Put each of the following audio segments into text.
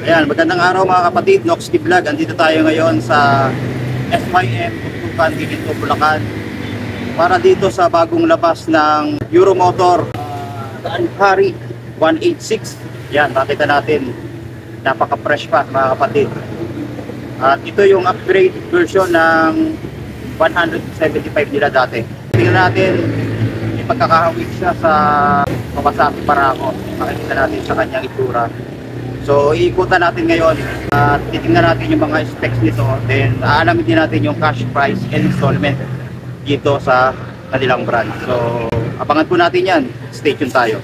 Ayan, magandang araw mga kapatid, Noxty Vlog. Andito tayo ngayon sa SYM, Tuktukan, Giginto, Bulacan para dito sa bagong labas ng Euromotor Daan Hari 186. Yan, makita natin, napaka-fresh pa mga kapatid. At ito yung upgrade version ng 175 nila dati. Tingnan natin, may pagkakahawig siya sa Kawasaki Barako. Makikita natin sa kanyang itsura. So iikutan natin ngayon at titingnan natin yung mga specs nito, then aalamin din natin yung cash price and installment dito sa kanilang brand. So abangan po natin yan, stay tuned tayo.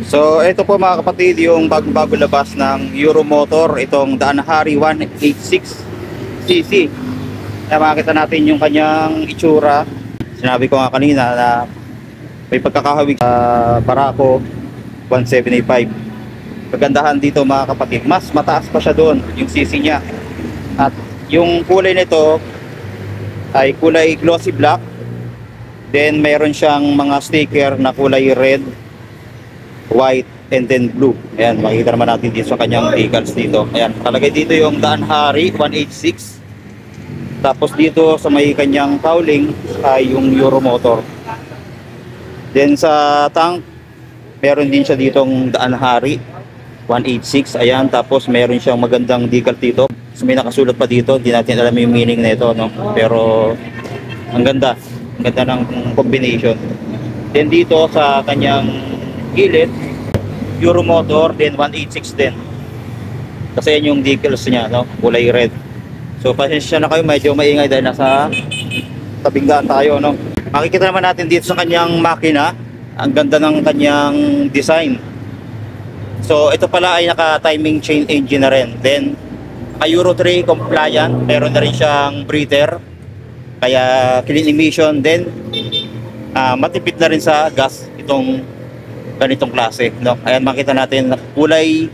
So ito po mga kapatid yung bago-bago labas ng Euromotor, itong Daan Hari 186cc. Kaya makikita natin yung kanyang itsura. Sinabi ko nga kanina na may pagkakahawig sa Barako 175. Pagandahan dito mga kapatid, mas mataas pa siya doon yung cc niya. At yung kulay nito ay kulay glossy black. Then mayroon siyang mga sticker na kulay red, white, and then blue. Ayan, makikita naman natin dito sa kanyang decals dito. Ayan, talagay dito yung Daan Hari 186. Tapos dito sa may kanyang cowling ay yung Euromotor. Then sa tank, meron din siya ditong Daan Hari 186. Ayan, tapos meron siyang magandang decal dito. So may nakasulat pa dito, hindi natin alam yung meaning na ito, no? Pero ang ganda. Ang ganda ng combination. Then dito sa kanyang gilid, Euromotor, then 186 din. Kasi yan yung decals niya, no? Kulay red. So pasensya na kayo, medyo maingay dahil nasa tabing daan tayo, no? Makikita naman natin dito sa kanyang makina, ang ganda ng kanyang design. So ito pala ay naka-timing chain engine na rin. Then Euro 3 compliant, meron na rin siyang breather, kaya clean emission. Then matipid na rin sa gas itong ganitong klase, no? Ayan, makita natin kulay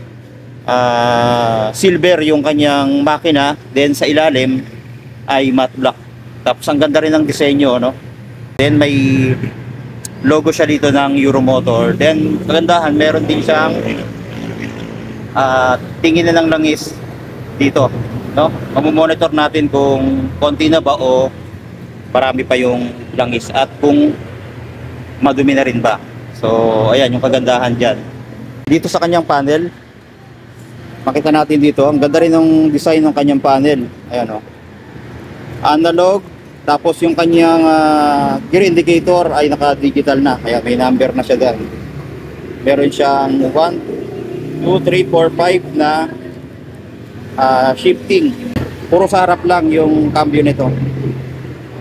silver yung kanyang makina, then sa ilalim ay matte black. Tapos ang ganda rin ng disenyo, no? Then may logo siya dito ng Euromotor. Then kagandahan, meron din siyang tingin na ng langis dito, no? Mamomonitor natin kung konti na ba o marami pa yung langis at kung madumi na rin ba. So ayan yung kagandahan dyan. Dito sa kanyang panel, makita natin dito, ang ganda rin ng design ng kanyang panel. Ayan, o, analog. Tapos yung kanyang gear indicator ay naka-digital na, kaya may number na siya dyan. Meron siyang 1, 2, 3, 4, 5 na shifting. Puro sa harap lang yung cambio nito.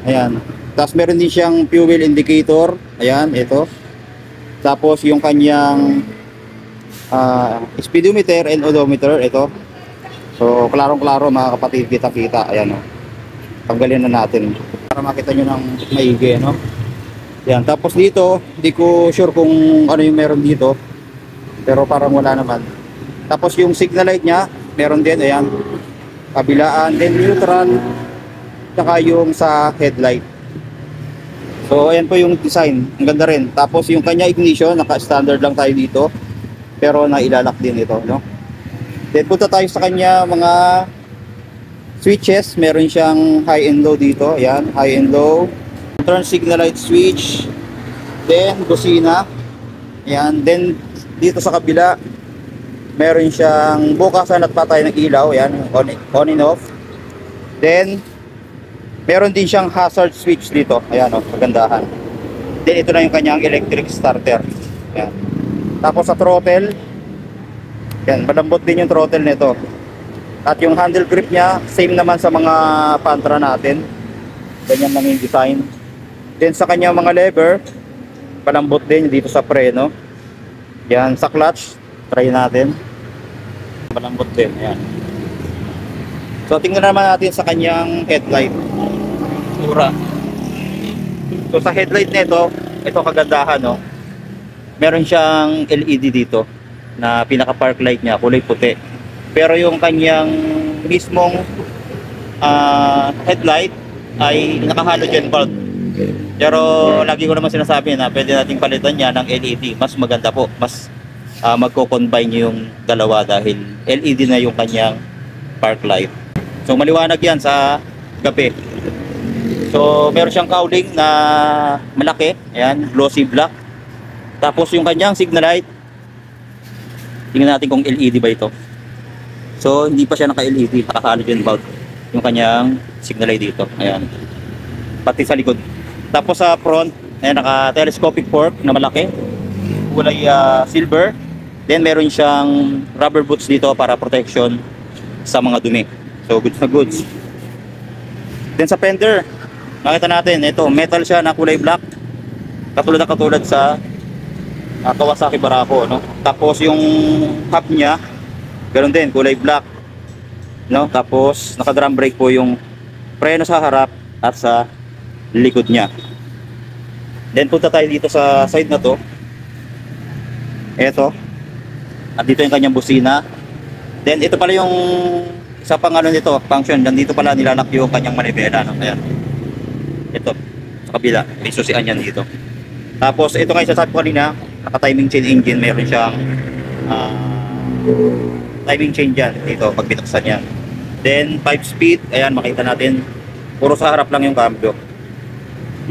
Ayan. Tapos meron din siyang fuel indicator. Ayan, ito. Tapos yung kanyang speedometer and odometer, ito. So klarong-klaro mga kapatid, kita-kita. Ayan, o. Tanggalin na natin para makita nyo ng maigi, no? Ayan. Tapos dito, hindi ko sure kung ano yung meron dito, pero parang wala naman. Tapos yung signal light nya, meron din. Ayan, kabilaan, then neutral, saka yung sa headlight. So ayan po yung design, ang ganda rin. Tapos yung kanya ignition, naka-standard lang tayo dito, pero nailalak din ito, no? Then punta tayo sa kanya mga switches. Meron siyang high and low dito. Ayan, high and low. Turn signal light switch. Then, busina. Ayan. Then, dito sa kabila, meron siyang bukasan at patay ng ilaw. Ayan, on and off. Then, meron din siyang hazard switch dito. Ayan o, kagandahan. Then, ito na yung kanyang electric starter. Ayan. Tapos sa throttle, yan, malambot din yung throttle nito. At yung handle grip niya, same naman sa mga Pantra natin. Ganyan lang yung design. Then sa kanyang mga lever, malambot din dito sa preno. Yan, sa clutch, try natin. Malambot din, yan. So tingnan naman natin sa kanyang headlight. Tura. So sa headlight nito, ito kagandahan, no. Meron siyang LED dito na pinaka park light niya, kulay puti. Pero yung kanyang mismong headlight ay naka-halogen bulb. Pero lagi ko naman sinasabi na pwede nating palitan niya ng LED. Mas maganda po, mas magko-combine yung dalawa dahil LED na yung kanyang park light. So maliwanag yan sa gabi. So meron siyang cowling na malaki, ayan, glossy black. Tapos yung kanyang signal light, tingnan natin kung LED ba ito. So hindi pa siya naka-LED, naka-halogen bulb yung kanyang signal light dito. Ayan. Pati sa likod. Tapos sa front, ayan, naka-telescopic fork na malaki. Kulay silver. Then meron siyang rubber boots dito para protection sa mga dumi. So goods na goods. Then sa fender, makita natin, ito, metal siya na kulay black. Katulad sa Kawasaki Barako, no? Tapos yung hub niya, ganoon din, kulay black, no? Tapos naka-drum brake po yung preno sa harap at sa likod niya. Then punta tayo dito sa side na to. Ito. At dito yung kanyang busina. Then ito pala yung isa pang ano nito, function. Dan dito pala nilalak yung kanyang manibela, no? Ayan. Ito, sa kabila, may susian yan dito. Tapos ito nga yung sasabi ko kanina, naka-timing chain engine, meron siyang timing chain dyan dito pag binuksan yan. Then 5 speed, ayan, makita natin puro sa harap lang yung cambio.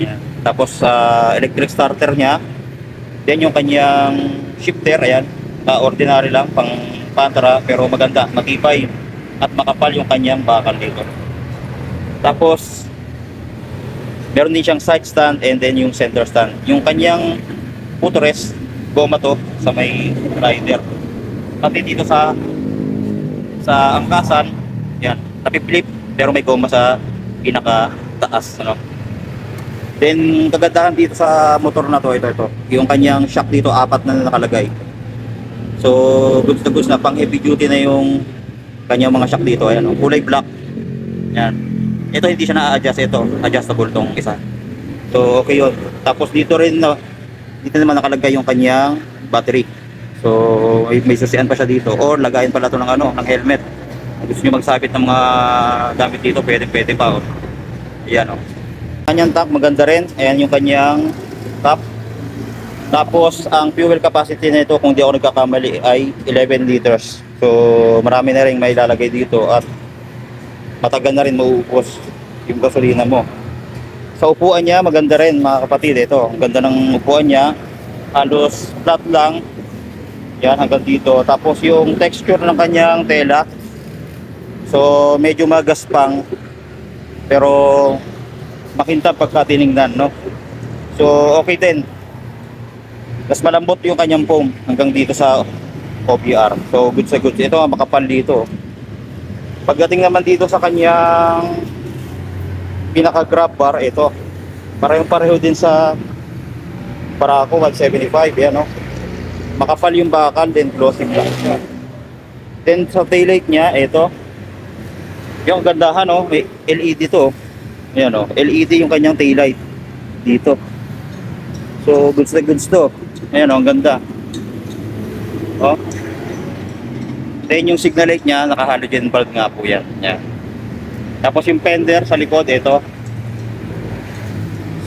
Ayan. Tapos electric starter nya. Then yung kanyang shifter, ayan, ordinary lang, pang Pantra, pero maganda, matibay at makapal yung kanyang bakal dito. Tapos meron din siyang side stand and then yung center stand. Yung kanyang footrest, goma to sa may rider. Pati dito sa angkasan, yan, napipilip pero may goma sa pinaka taas, ano. Then kagandahan dito sa motor na to, ito. Yung kanyang shock dito, 4 na nakalagay. So goods na goods na, pang heavy duty na yung kanyang mga shock dito, ayan, kulay black. Yan. Ito hindi siya na-adjust, ito adjustable tong isa. So okay yun. Tapos dito rin, no, dito naman nakalagay yung kanyang battery. So may susian pa siya dito, or lagayin pala ito ng ng helmet. Kung gusto nyo magsabit ng mga gamit dito, pwede pa, oh. Ayan, oh. Kanyang tank maganda rin. Ayan yung kanyang top. Tapos ang fuel capacity nito, kung di ako nagkakamali, ay 11 liters. So marami na rin may lalagay dito at matagal na rin mauupos yung gasolina mo. Sa upuan niya, maganda rin mga kapatid. Ito, ang ganda ng upuan niya. Halos flat lang. Yan, hanggang dito. Tapos yung texture ng kanyang tela, so medyo magaspang, pero makintab pagka tinignan, no? So okay din. Mas malambot yung kanyang foam hanggang dito sa OPR. So good sa good. Ito, makapal dito. Pagdating naman dito sa kanyang pinaka grab bar, ito, pareho din sa Barako 175, yan, no? Makapal yung bakal, then glossy black. Then sa taillight niya, ito, yung gandahan, no? May LED to, yan, no? LED yung kanyang taillight dito. So goods na goods to. Ayan, no? Ang ganda, oh. Then yung signal light niya, naka-halogen bulb nga po yan. Yan. Tapos yung fender sa likod, ito.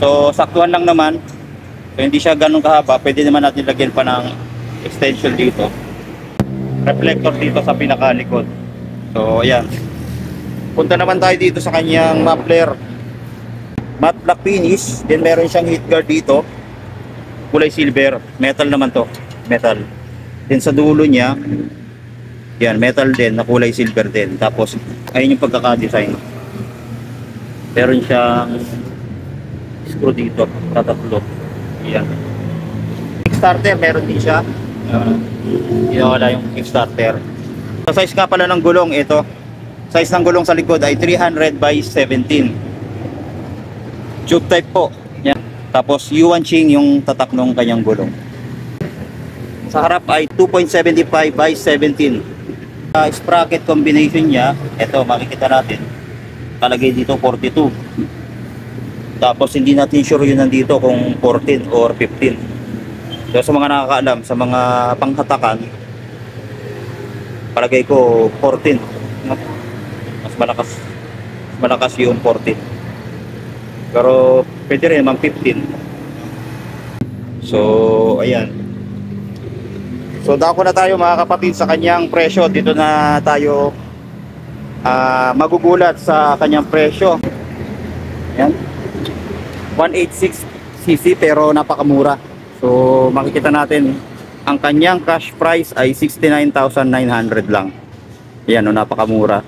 So saktuhan lang naman. So hindi siya ganun kahaba. Pwede naman natin lagyan pa ng extension dito. Reflector dito sa pinakalikod. So ayan. Punta naman tayo dito sa kanyang muffler. Matte black finish. Then meron siyang heat guard dito. Kulay silver. Metal naman to. Metal. Then sa dulo niya, yan, metal din, na kulay silver din. Tapos, ayun yung pagkaka-design. Meron siyang screw dito, tatatlo. Yan. Kickstarter, meron din siya. Yan wala yung Kickstarter. Sa size nga pala ng gulong, ito. Size ng gulong sa likod ay 300 by 17. Tube type po. Yan. Tapos Yuan Ching yung tatak ng kanyang gulong. Sa harap ay 2.75 by 17. Sprocket combination niya, ito makikita natin. Kalagay dito 42. Tapos hindi natin sure yun nandito kung 14 or 15. So sa mga nakakaalam, sa mga panghatakan, palagay ko 14. No? Malakas yung 14. Pero pwede rin naman 15. So ayan. So dako na tayo mga kapatid sa kanyang presyo. Dito na tayo magugulat sa kanyang presyo. Ayan. 186cc pero napakamura. So makikita natin ang kanyang cash price ay 69,900 lang. Ayan, no, napakamura.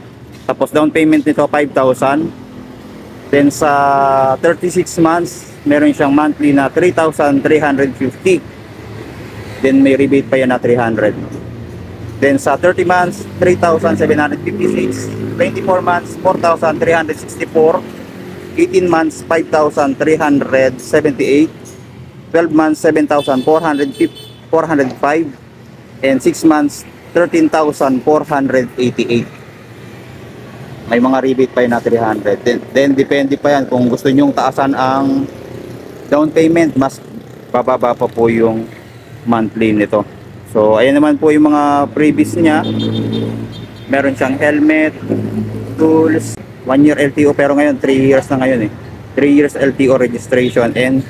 Tapos down payment nito 5,000. Then sa 36 months, meron siyang monthly na 3,350. Then may rebate pa yan na 300. Then sa 30 months, 3,756. 24 months, 4,364. 18 months, 5,378. 12 months, 7,405. And 6 months, 13,488. May mga rebate pa yun na 300. Then depende pa yan kung gusto nyong taasan ang down payment, mas bababa pa po yung monthly nito. So ayan naman po yung mga previous niya. Meron siyang helmet, tools, 1 year LTO, pero ngayon 3 years na ngayon eh. 3 years LTO registration and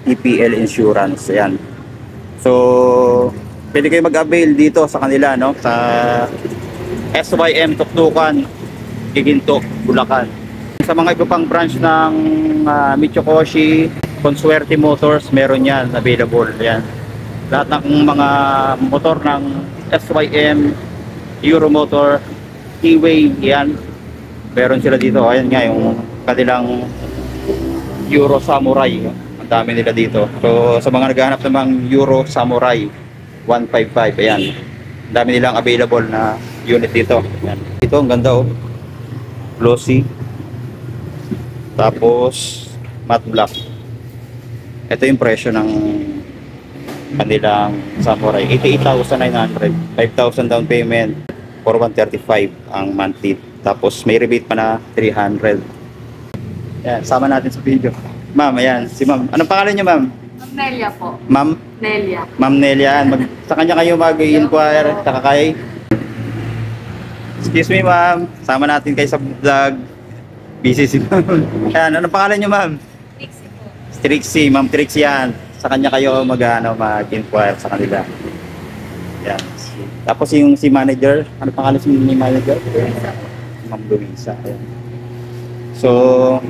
TPL insurance. Ayan. So pwede kayo mag-avail dito sa kanila, no? Sa SYM Tuktukan, Giginto, Bulacan. Sa mga iba pang branch ng Mitsukoshi, Consuerte Motors, meron yan available. Yan. Lahat ng mga motor ng SYM, Euromotor, T-Way, yan. Meron sila dito. Ayan nga yung kanilang Euro Samurai. Ang dami nila dito. So sa mga naghahanap ng Euro Samurai 155, ayan. Ang dami nilang available na unit dito. Ayan. Ito ang ganda oh. Glossy. Tapos matte black. Ito yung presyo ng kanilang Samurai, 88,900. 5,000 down payment, 4,135 ang monthly. Tapos may rebate pa na 300. Yan, sama natin sa video. Ma'am, ayan, si ma'am. Anong pangalan niyo, ma'am? Ma'am Nelia po. Ma'am? Nelia. Ma'am Nelia. Sa kanya kayo mag-inquire, saka kay... Excuse me, ma'am. Sama natin kayo sa vlog. Busy si ma'am. Ayan, anong pangalan niyo, ma'am? Trixie po. Trixie, ma'am Trixie yan. Sa kanya kayo mag-inquire sa kanila. Yan. Tapos yung si manager, ano pangalan si manager? Luisa po. Ma'am Luisa. Ayan. So,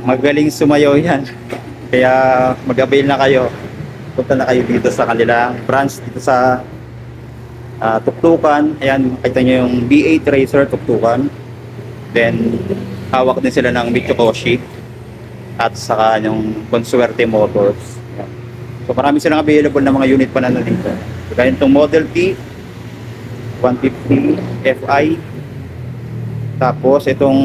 magaling sumayaw yan. Kaya mag-avail na kayo. Punta na kayo dito sa kanila branch dito sa Tuktukan. Ayan, makita nyo yung B8 Racer Tuktukan. Then, hawak din sila ng Mitsukoshi at saka yung Consuerte Motors. Ayan. So, marami silang available na mga unit pa na dito. So, kaya itong Model T 150 Fi. Tapos, itong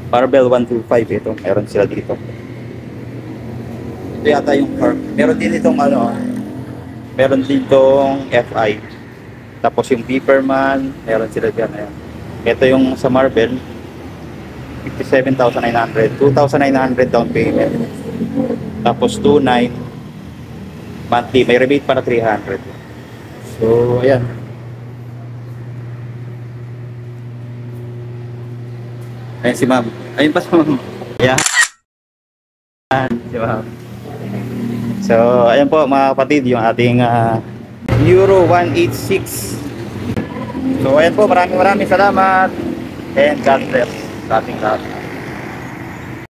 Barbell 125. Ito, meron sila dito. Ito yata yung car. Meron din itong meron din itong Fi. Tapos yung Beeperman, meron sila dyan. Ayan. Ito yung sa Marvel, 57,900. 2,900 down payment. Tapos 2,900 monthly. May rebate pa na 300. So, ayan. Ayan si ma'am. Ayun pa si ma'am. Ayan. Si ma'am. So, ayan po mga kapatid, yung ating Euro 186. So, ayan po, maraming salamat. And God bless sa ating lahat.